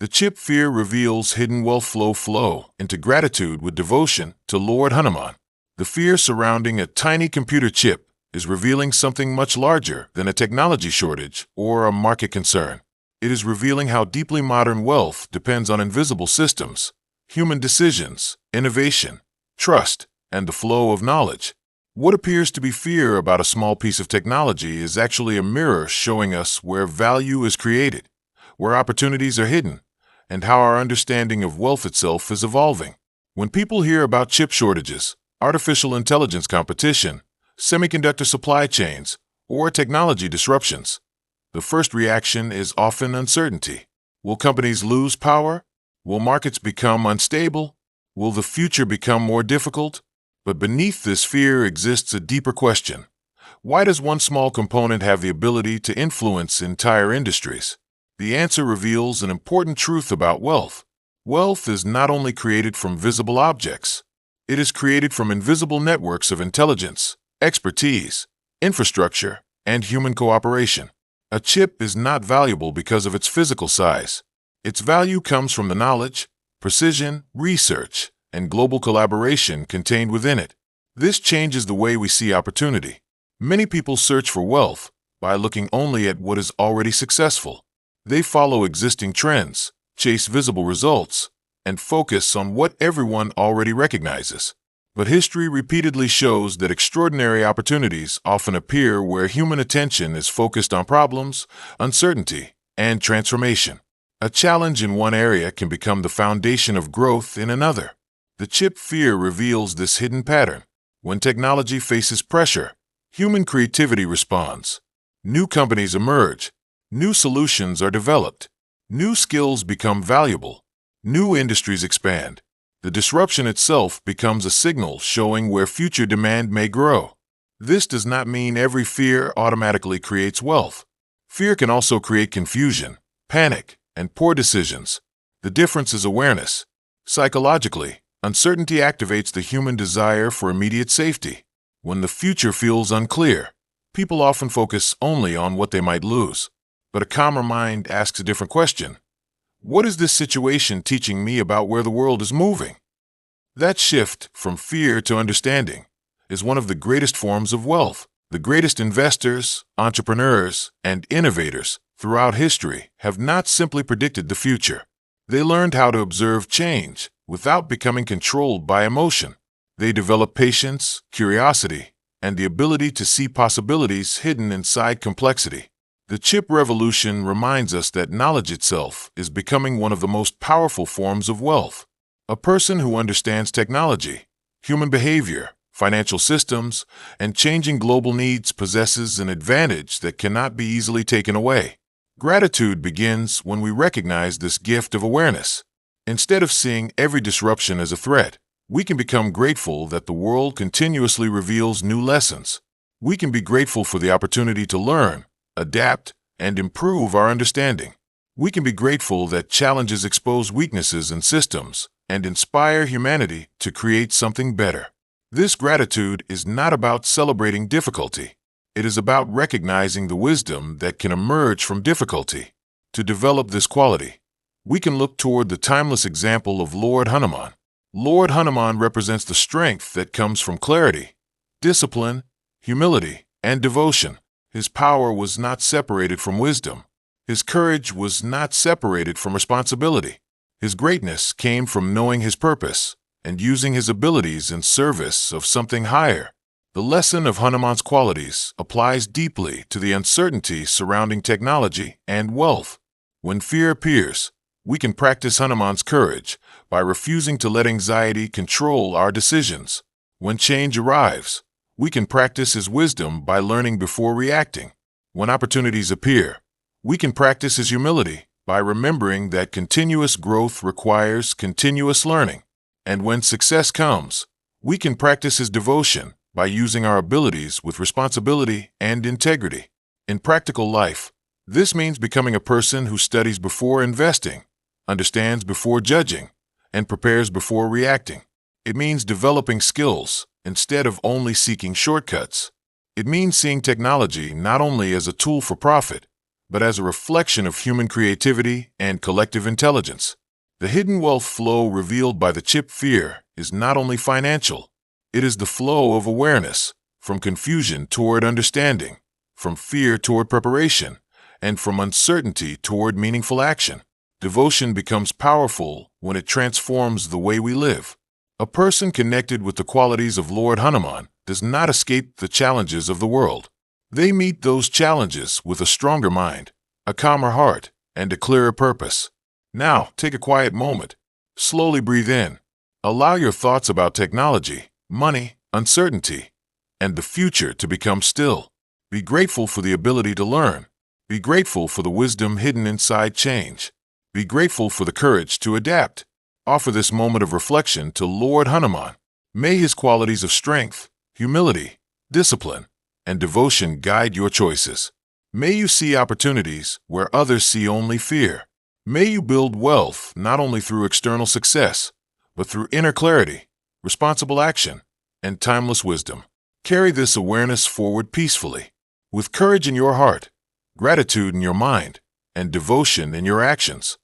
The chip fear reveals hidden wealth flow into gratitude with devotion to Lord Hanuman. The fear surrounding a tiny computer chip is revealing something much larger than a technology shortage or a market concern. It is revealing how deeply modern wealth depends on invisible systems, human decisions, innovation, trust, and the flow of knowledge. What appears to be fear about a small piece of technology is actually a mirror showing us where value is created, where opportunities are hidden, and how our understanding of wealth itself is evolving. When people hear about chip shortages, artificial intelligence competition, semiconductor supply chains, or technology disruptions, the first reaction is often uncertainty. Will companies lose power? Will markets become unstable? Will the future become more difficult? But beneath this fear exists a deeper question. Why does one small component have the ability to influence entire industries? The answer reveals an important truth about wealth. Wealth is not only created from visible objects. It is created from invisible networks of intelligence, expertise, infrastructure, and human cooperation. A chip is not valuable because of its physical size. Its value comes from the knowledge, precision, research, and global collaboration contained within it. This changes the way we see opportunity. Many people search for wealth by looking only at what is already successful. They follow existing trends, chase visible results, and focus on what everyone already recognizes. But history repeatedly shows that extraordinary opportunities often appear where human attention is focused on problems, uncertainty, and transformation. A challenge in one area can become the foundation of growth in another. The chip fear reveals this hidden pattern. When technology faces pressure, human creativity responds. New companies emerge. New solutions are developed. New skills become valuable. New industries expand. The disruption itself becomes a signal showing where future demand may grow. This does not mean every fear automatically creates wealth. Fear can also create confusion, panic, and poor decisions. The difference is awareness. Psychologically, uncertainty activates the human desire for immediate safety. When the future feels unclear, people often focus only on what they might lose. But a calmer mind asks a different question. What is this situation teaching me about where the world is moving? That shift from fear to understanding is one of the greatest forms of wealth. The greatest investors, entrepreneurs, and innovators throughout history have not simply predicted the future. They learned how to observe change without becoming controlled by emotion. They developed patience, curiosity, and the ability to see possibilities hidden inside complexity. The chip revolution reminds us that knowledge itself is becoming one of the most powerful forms of wealth. A person who understands technology, human behavior, financial systems, and changing global needs possesses an advantage that cannot be easily taken away. Gratitude begins when we recognize this gift of awareness. Instead of seeing every disruption as a threat, we can become grateful that the world continuously reveals new lessons. We can be grateful for the opportunity to learn, adapt, and improve our understanding. We can be grateful that challenges expose weaknesses in systems and inspire humanity to create something better. This gratitude is not about celebrating difficulty. It is about recognizing the wisdom that can emerge from difficulty. To develop this quality, we can look toward the timeless example of Lord Hanuman. Lord Hanuman represents the strength that comes from clarity, discipline, humility, and devotion. His power was not separated from wisdom. His courage was not separated from responsibility. His greatness came from knowing his purpose and using his abilities in service of something higher. The lesson of Hanuman's qualities applies deeply to the uncertainty surrounding technology and wealth. When fear appears, we can practice Hanuman's courage by refusing to let anxiety control our decisions. When change arrives, we can practice his wisdom by learning before reacting. When opportunities appear, we can practice his humility by remembering that continuous growth requires continuous learning. And when success comes, we can practice his devotion by using our abilities with responsibility and integrity. In practical life, this means becoming a person who studies before investing, understands before judging, and prepares before reacting. It means developing skills instead of only seeking shortcuts. It means seeing technology not only as a tool for profit, but as a reflection of human creativity and collective intelligence. The hidden wealth flow revealed by the chip fear is not only financial, it is the flow of awareness, from confusion toward understanding, from fear toward preparation, and from uncertainty toward meaningful action. Devotion becomes powerful when it transforms the way we live. A person connected with the qualities of Lord Hanuman does not escape the challenges of the world. They meet those challenges with a stronger mind, a calmer heart, and a clearer purpose. Now, take a quiet moment. Slowly breathe in. Allow your thoughts about technology, money, uncertainty, and the future to become still. Be grateful for the ability to learn. Be grateful for the wisdom hidden inside change. Be grateful for the courage to adapt. Offer this moment of reflection to Lord Hanuman. May his qualities of strength, humility, discipline, and devotion guide your choices. May you see opportunities where others see only fear. May you build wealth not only through external success, but through inner clarity, responsible action, and timeless wisdom. Carry this awareness forward peacefully, with courage in your heart, gratitude in your mind, and devotion in your actions.